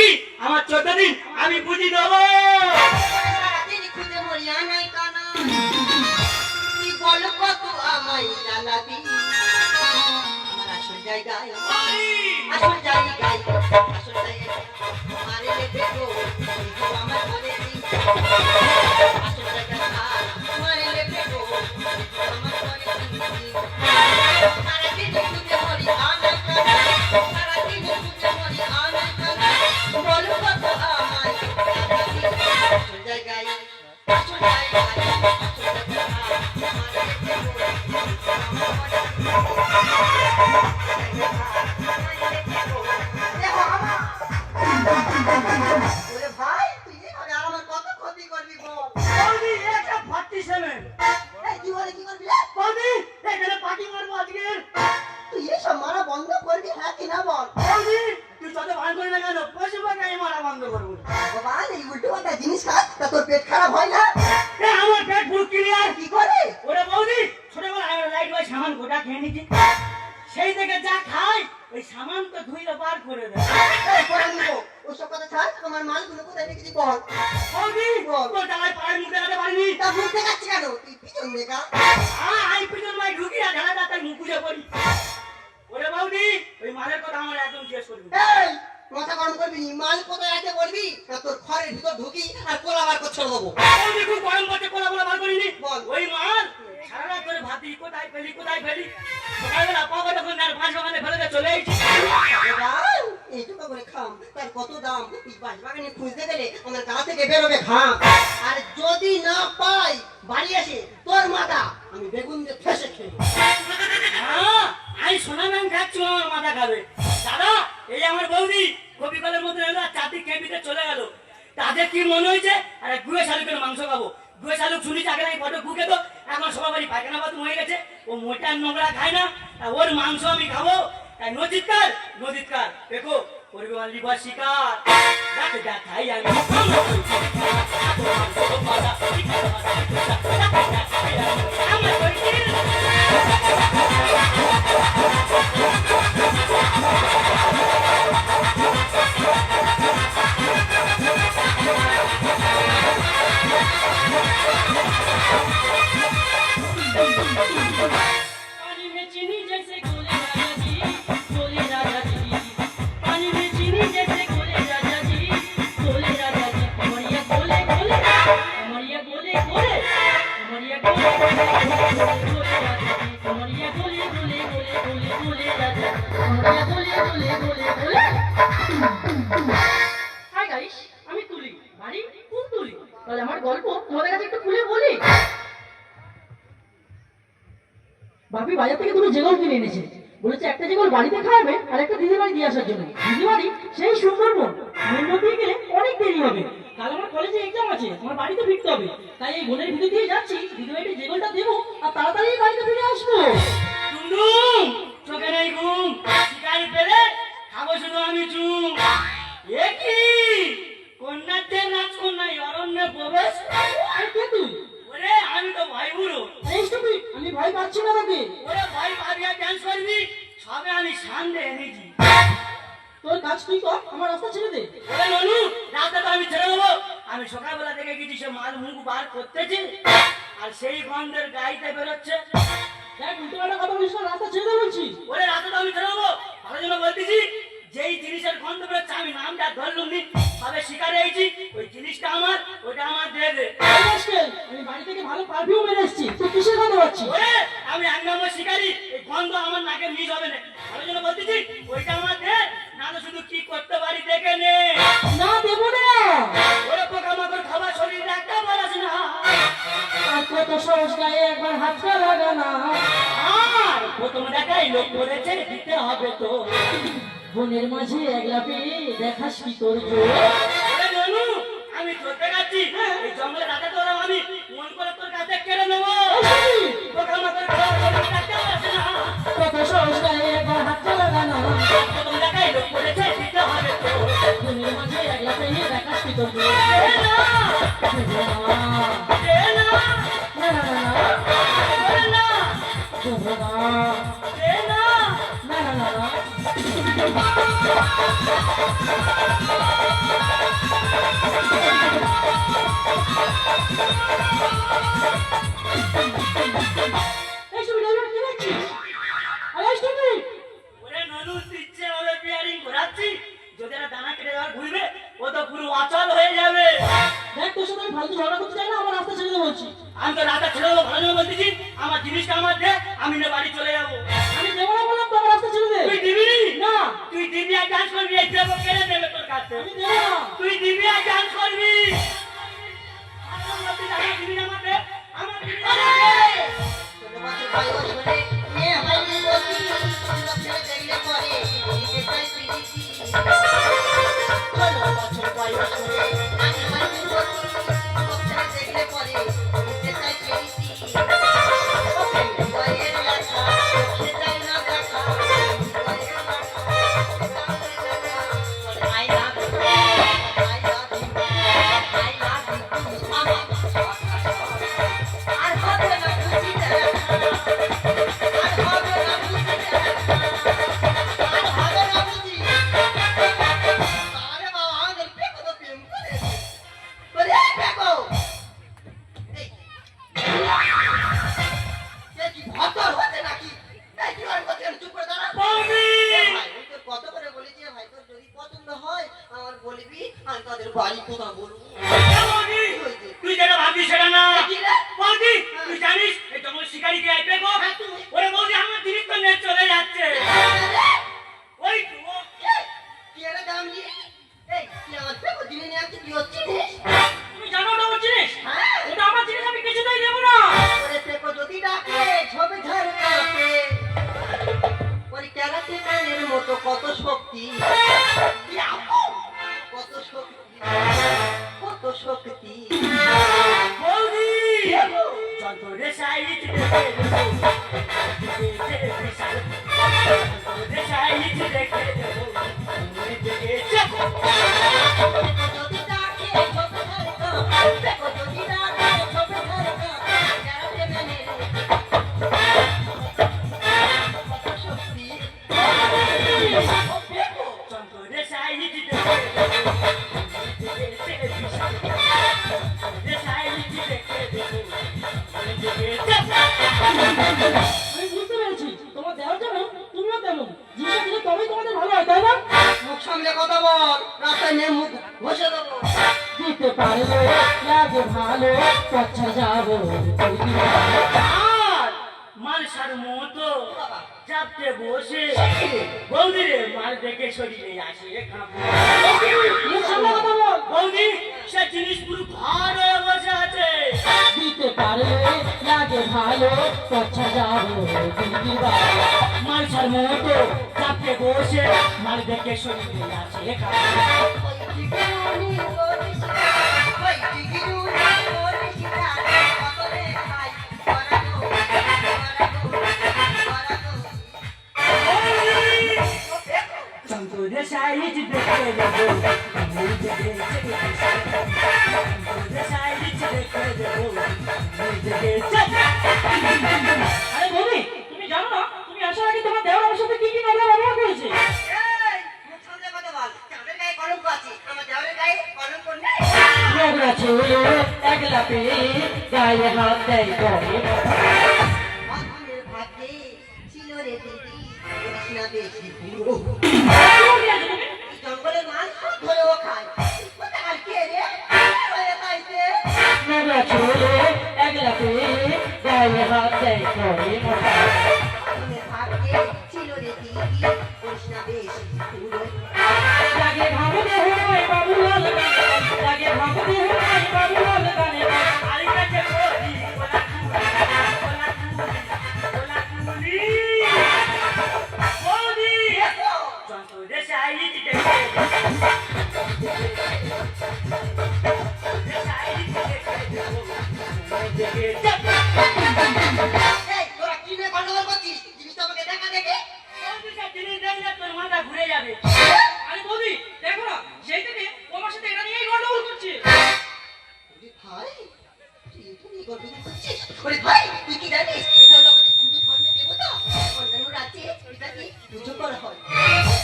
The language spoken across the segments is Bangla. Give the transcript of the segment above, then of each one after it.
কি আমার 14 দিন আমি বুঝি দেবো। সারাদিন খুঁজে মরিয়া নাই কানা, তুই বল কত আমায় জ্বালাবি। আমার আসল জায়গায়, আসল জায়গায়, আসল জায়গায় মারে লেগে গো, আমার ঘরে আসল জায়গায় মারে লেগে গো, আমার ঘরে সারাদিন খুঁজে মরিয়া নাই কানা, সারাদিন খুঁজে মরিয়া নাই কানা, বল কত আমায় জ্বালাবি। আসল জায়গায়, আসল জায়গায়, আসল জায়গায় মারে লেগে গো, ওরে ভাই তুই এভাবে আর আমার কত ক্ষতি করবি বল। বৌদি এটা 47 এই তুই বলে কি করবি রে? বৌদি এখানে পার্টি মারবো আজকে। তুই এসব মারা বন্ধ করবি হ্যাঁ কি না বল। বৌদি তুই যত ভান করি না কেন পশুপাখি আমি মারা বন্ধ করবো। ভগবান এই উল্টো পাল্টা জিনিস খাস তা তোর পেট খারাপ হয় না? আমার পেট পুরো ক্লিয়ার। কি করে? ওরে বৌদি ছোটবেলা আমি লাইট ওই সামান গোটা খেয়ে নিচ্ছি, সেই থেকে যা খাই ওই সামান তো ধুইলে বার করে দেয়। এই করে নিবো ওসব কথা ছাড়, আমার মালগুলো কোথায় রেখেছি বল। বৌদি তোর ডালায় পায়ের মুখ দেখাতে পারিনি। তা মুখ দেখাচ্ছি কেন? তুই পিছন দেখা। আমি পিছন মাই ঢুকি আর ঢালা তার মুখ পুজো করি। ওরে বৌদি ওই মালের কথা আমার একদম শেষ করবি। এই মাথা গরম করবি নি, মাল কোথায় আছে বলবি না তোর ঘরের ভিতর ঢুকি আর কোলা বার করে ছেড়ে দেবো। বৌদি খুব গরম করতে কোলা বলা বার করিনি। বল। ওই মাল সারা রাত ধরে ভাবি কোথায় ফেলি কোথায় ফেলি, সকালবেলা পাবো তখন আর 5 বাগানে ফেলে দিয়ে চলে এসেছি। ভগবান এইটুকু করে খাম তার কত দাম? এই বাঁশ বাগানে খুঁজতে গেলে আমার গা থেকে বেরোবে ঘাম, আর যদি না পাই বাড়ি এসে তোর মাথা আমি বেগুন দিয়ে ফেসে খেয়ে নেবো। আমি সোনা নাম খাচ্ছি আমার মাথা খাবে। দাদা এই আমার বৌদি কপি কলের মধ্যে এলো চারটি কেবিতে চলে গেল, তাদের কি মনে হয়েছে আরে গুয়ে শালুকের মাংস খাবো। গুয়ে শালুক শুনিস আগে নাই ফটো ঢুকে তো এখন সবার বাড়ি পায়খানা বাথরুম হয়ে গেছে, ও মোটা নোংরা খায় না, তা ওর মাংস আমি খাবো। তাই নদীৎকার নদীৎকার দেখো করবে লিবার শিকার যাকে দেখাই আমি আমার पानी में चीनी जैसे घोले राजा जी, घोले राजा जी। पानी में चीनी जैसे घोले राजा जी, घोले राजा जी। कमरिया गोले गोले, कमरिया गोले गोले, कमरिया गोले गोले गोले राजा जी। कमरिया गोले गोले गोले गोले गोले राजा, कमरिया गोले गोले गोले गोले। হাই গাইস, আমি তুলি, বাড়ি কোন তুলি? তাহলে আমার গল্প তোমাদের কাছে একটু খুলে বলি। বাপি বাজার থেকে দুটো জেগল কিনে এনেছে, বলেছে একটা জেগল বাড়িতে খাওয়াবে আর একটা দিদির বাড়ি দিয়ে আসার জন্য। দিদির বাড়ি সেই সুন্দরবন, বন দিয়ে গেলে অনেক দেরি হবে, কাল আমার কলেজে এক্সাম আছে, আমার বাড়িতে ফিরতে হবে, তাই এই বনের ভিতর দিয়ে যাচ্ছি, দিদি বাড়িতে জেগলটা দেবো আর তাড়াতাড়ি বাড়িতে ফিরে আসবো। টুনটুন চোখে নেই ঘুম, শিকারি পেলে খাবো শুধু আমি চুম। এ কি কন্যাদের রাজকন্যায় অরণ্যে প্রবেশ? আর কে তুই? ওরে আমি তো ভাই বুড়ো। আমি ভয় পাচ্ছি না তোকে। ওরে ভয় পাবি আর ডান্স করবি, সবে আমি সামনে এনেছি। তোর কাজ তুই কর, আমার রাস্তা ছেড়ে দে। ওরে ননু রাস্তা তো আমি ছেড়ে দেবো, আমি সকালবেলা থেকে গেছি সে মাল মুখ বার করতেছি আর সেই গন্ধের গাড়িতে বেরোচ্ছে। দেখ উল্টো পাল্টা কথা বলিস না, রাস্তা ছেড়ে দে বলছি। ওরে রাস্তা তো আমি ছেড়ে দেবো, ভালো জন্য বলতেছি। যেই জিনিসের গন্ধ বেরোচ্ছে আমি নামটা ধরলুম নি, সবে শিকারে এইছি, ওই জিনিসটা আমার, ওইটা আমার দিয়ে দে। আমি বাড়ি থেকে ভালো পারফিউম এনে এসেছি, তুই কিসের গন্ধ পাচ্ছিস? ওরে আমি এক নম্বর শিকারি, এই গন্ধ আমার নাকে মিস হবে না, ভালো জন্য বলতেছি ওইটা আমার দে, না তো শুধু কি করতে পারি দেখে নে। না দেবো না। ওরে পোকামাকড় খাবার শরীর রাখতে পারিস না, আর কত সহজ গায়ে একবার হাতটা লাগা না। আর প্রথম দেখাই লোক করেছে দিতে হবে তো, বনের মাঝে একলা পেয়ে দেখাস কি তোর জোর। আমি চলতে যাচ্ছি, এই জঙ্গলে রাতে তোর আমি মন করে তোর কাছে কেড়ে নেবো। কত সহজ গায়ে একবার হাতটা লাগা না, প্রথম দেখাই লোক করেছে দিতে হবে তো, বনের মাঝে একলা পেয়ে দেখাস কি তোর জোর। না এই শুনি ড্রাইভার কি দেখছিস? আরে এই শুনি ওরে ননু দিচ্ছে ওরে বিয়ারিং ঘোরাচ্ছি যদি একটা দানা কেটে দেওয়ার ঘুরবে ও তো পুরো অচল হয়ে যাবে। দেখ তোর সাথে আমি ফালতু ঝগড়া করতে চাই না, আমার রাস্তা ছেড়ে দে বলছি। আমি তো রাতে ছেড়ে দেবো ভালো জন্য বলতেছি আমার জিনিসটা আমার দে আমি না বাড়ি চলে যাবো। আমি দেবো না বললাম তো, আমার রাস্তা ছেড়ে দে। তুই দিবি না তুই দিবি আর ডান্স করবি এই দেবো কেড়ে দেবে তোর কাছে। আমি দেবো না। তুই দিবি আর ডান্স করবি আমার মধ্যে দানা দিবি না আমাকে আমার দিবি না আমাকে। ছোট বছর বয়স হলে মেয়ে হয়নি অতি, যুবক ছেলে দেখলে পরে দিতে চাই প্রীতি। ষোলো বছর বয়স হলে আমি হয়নি অতি, যুবক ছেলে দেখলে পরে দিতে চাই প্রীতি। হৃদয়ের লেখা চোখে যায় না দেখা, হৃদয়ের লেখা I love you, I love you, I love you, আমার আর হবে না খুশি দেখা, আর হবে না খুশি দেখা, আর হবে না বুঝি। আরে বাবা, আমাদের পেকো তো প্রেম করেছে। বলে, এই পেকো, এই, এ কি ভদ্র হচ্ছে নাকি? এই কি আর করছে? চুপ করে দাঁড়া। বৌদি! ভাই, আমি তোর কত করে বলেছি, ভাই, তোর যদি পছন্দ হয়, আমার বলবি, আমি তাদের বাড়ি কোথা বলবো। এ বৌদি, তুই যেটা ভাবছিস সেটা না। কি রে? বৌদি, তুই জানিস এই জঙ্গল শিকারি কে আইবে গো? হ্যাঁ, তুই। ওরে বৌদি আমার জিনিস তো নিয়ে চলে যাচ্ছে। ওই তো ও। কি এর দাম নিয়ে? এই, তুই আমার পেকো দিনে নিয়ে আসছিস, তুই হচ্ছিস? তুমি জানো ওটা আমার জিনিস? হ্যাঁ? ওটা আমার জিনিস আমি কিছুতেই দেবো না। ওরে পেকো যদি ডাকে, ঝোপে ঝাড় কাঁপে। ওরে ক্যারাটে ম্যানের মতো কত শক্তি, ইয়াহু! কত শক্তি, কত শক্তি। বৌদি! যন্ত্রে সাইড দেখে দেবো। যন্ত্রে সাইড দেখে দেবো। দেখে দেবো। পেকো যদি ডাকে, ঝোপে ঝাড় কাঁপে। পেকো যদি ডাকে, ঝোপে ঝাড় কাঁপে। ক্যারাটে ম্যানের কত শক্তি। ও পেকো! যন্ত্রে সাইড দেখে দেবো। যন্ত্রে সাইড দেখে দেবো। দেখে দেবো। আমি বুঝতে পেরেছি তোমার দেওয়ার যেমন তুমিও তেমন, জিনিসটা দিলে তবেই তোমাদের ভালো হয়, তাই না? মুখ সামলে কথা বল, রাস্তায় নে মুখ ঘষে দেবো। দিতে পারলে লাগে ভালো, পচ্ছা যাবো আর মালসার মতো চাপতে বসে বৌদিরে মাল দেখে শরীরে আসে খাবো। মুখ সামলে কথা বল। বৌদি সে জিনিস পুরো ভার হয়ে বসে আছে। দিতে পারলে লাগে ভালো, পচ্ছা যাবো মালসার মতো চাপতে বসে মাল দেখে শরীরে আসে খাবো। ওই টিকিরুনি করিস না, ওই টিকিরুনি করিস না, কতরে খাই, করাগো, করাগো, করাগো। ও পেকো! চন্দ্রে সাইজ দেখে দেবো চন্দ্রে সাইজ দেখে দেবো। আরে বৌদি, তুমি জানো না তুমি আসার আগে তোমার দেওয়ার আমার সাথে কি কি নোংরা ব্যবহার করেছে? এই, মুখ সামলে কথা বল, চাঁদের গায়ে কলঙ্ক আছে, আমার দেওয়ারের গায়ে কলঙ্ক নেই। নোংরা ছেলে একলা পেয়ে গায়ে হাত দেয় করে অধমের ভাগ্যে ছিল রে দিদি, করিস না বেশি বুড়ো। এই জঙ্গলের মাছ সব ধরে ও খায়। কোথাকার কে রে? হয়ে খাইছে। নোংরা ছেলে একলা পেয়ে গায়ে হাত দেয় করে অধমের ভাগ্যে ছিল রে দিদি, করিস না বেশি বুড়ো। লাগে ভাবতে হয় বাবুলাল গানে, লাগে ভাবতে হয় বাবুলাল গানে। আরেকটা যে বলি ওলা কুলি বৌদি চন্দ্রে সাইজ দেখে দেবো। সাইজ দেখে দেবো। দেখে দেবো। এই, তোরা কি নিয়ে গন্ডগোল করছিস? জিনিসটা আমাকে দেখা দেখে। বৌদি সব জিনিস দেখলে তোর মাথা ঘুরে যাবে। আরে বৌদি দেখো না, সেই থেকে ও আমার সাথে এটা নিয়েই গন্ডগোল করছে। ওরে ভাই, তুই এটা নিয়ে গন্ডগোল করছিস? ওরে ভাই, তুই কি জানিস? এটা হলো আমাদের হিন্দু ধর্মের দেবতা। অন্যান্য রাজ্যে এটাকে পুজো করা হয়।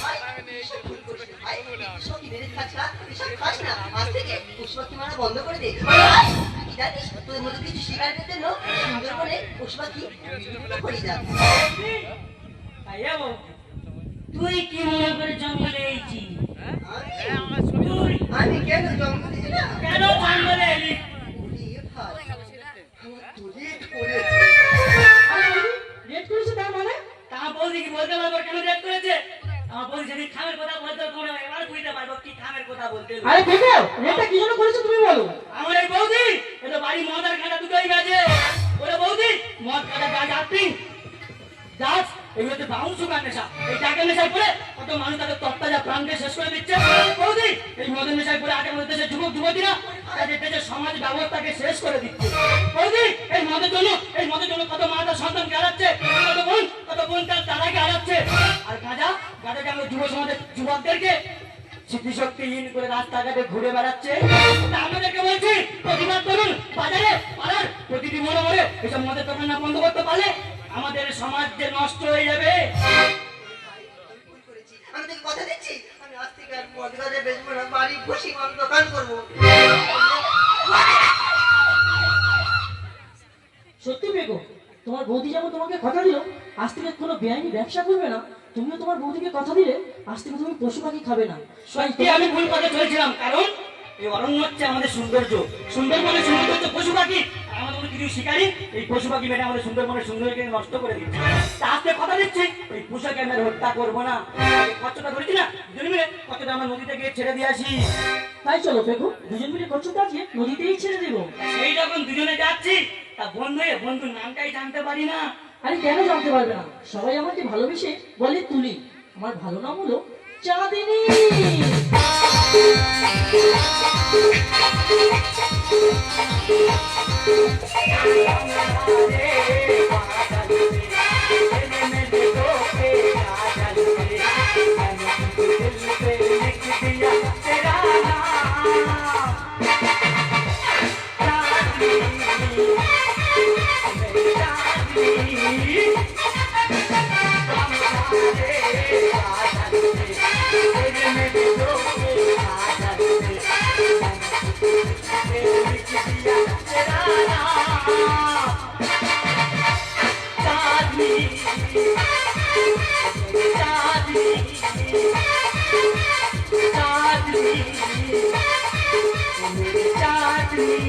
ভাই, তুই এসব ভুল করিস না, ভাই। এসব কি মেরে খাস না? এসব খাস না। আজ থেকে পশুপাখি মারা বন্ধ করে দে। ভাই, তুই কি জানিস তোদের মধ্যে কিছু শিকারের জন্য সুন্দরবনে পশু পাখি বিলুপ্ত হয়ে যাচ্ছে। তাই যাবো? তুই কি মনে করে জঙ্গলে এইছি? আমি কেন জঙ্গলে এলাম? কেন জঙ্গলে এলি? ওরে ভাই, আমার তো রেড করেছে। আরে বৌদি রেড করেছে তার মানে? তা বৌদি কি বলতে পারবো কেন রেড করেছে? আমার বৌদি যদি খামের কথা বলতে কোনো এবার বুঝতে পারবো কি খামের কথা বলতে। আরে দেখো রেডটা কি জন্য করেছে তুমি বলো। আমার এই বৌদি এটা বাড়ি মদ আর খাটা দুটোই গেছে। ওরে বৌদি মদ খাটা গাছ আপনি গাছ এগুলোতে বাউন্স সুগার নেশা, এই টাকা নেশায় পড়ে কত মানুষ তাদের তত্ত্বাজা প্রাণকে শেষ করে দিচ্ছে। বৌদি এই মদের নেশায় পড়ে আগে আমাদের দেশের যুবক যুবতীরা তাদের দেশের সমাজ ব্যবস্থাকে শেষ করে দিচ্ছে। বৌদি এই মদের জন্য কত মা তার সন্তানকে হারাচ্ছে, কত বোন তার দাদাকে হারাচ্ছে। আর গাঁজা আমরা যুব সমাজের যুবকদেরকে স্মৃতিশক্তিহীন করে রাস্তাঘাটে ঘুরে বেড়াচ্ছে। তা আমাদেরকে বলছি প্রতিবাদ করুন, বাজারে পাড়ার প্রতিটি মোড়ে মোড়ে এসব মদের দোকান না বন্ধ করতে পারলে আমাদের সমাজ যে নষ্ট হয়ে যাবে। আমি ভুল করেছি, আমি তোকে কথা দিচ্ছি আমি আজ থেকে আর মদ গাঁজা বেচবো না, বাড়ি বসে মাল দোকান করবো। সত্যি বেগো তোমার বৌদি যেমন তোমাকে কথা দিল আজ থেকে কোনো বেআইনি ব্যবসা করবে না, তুমিও তোমার বৌদিকে কথা দিলে আজ থেকে তুমি পশু পাখি খাবে না। সত্যি আমি ভুল কথা চলেছিলাম, কারণ এই অরণ্য হচ্ছে আমাদের সৌন্দর্য। সুন্দরবনের সৌন্দর্য হচ্ছে পশু পাখি। আর আমাদের মধ্যে কিছু শিকারী এই পশু পাখি মেরে আমাদের সুন্দরবনের সৌন্দর্যকে নষ্ট করে দিচ্ছে। তা আজকে কথা দিচ্ছি এই পশুকে আমি আর হত্যা করবো না। কচ্ছপটা ধরেছি না, দুজন মিলে কচ্ছপটা আমরা নদীতে গিয়ে ছেড়ে দিয়ে আসি। তাই চলো বেগো দুজন মিলে কচ্ছপটা আজকে নদীতেই ছেড়ে দেবো। সেই যখন দুজনে যাচ্ছি তা বন্ধুর নামটাই জানতে পারি না। আরে কেন জানতে পারবে না, সবাই আমাকে ভালোবেসে বলে তুলি, আমার ভালো নাম হলো চাঁদিনী। चाँदनी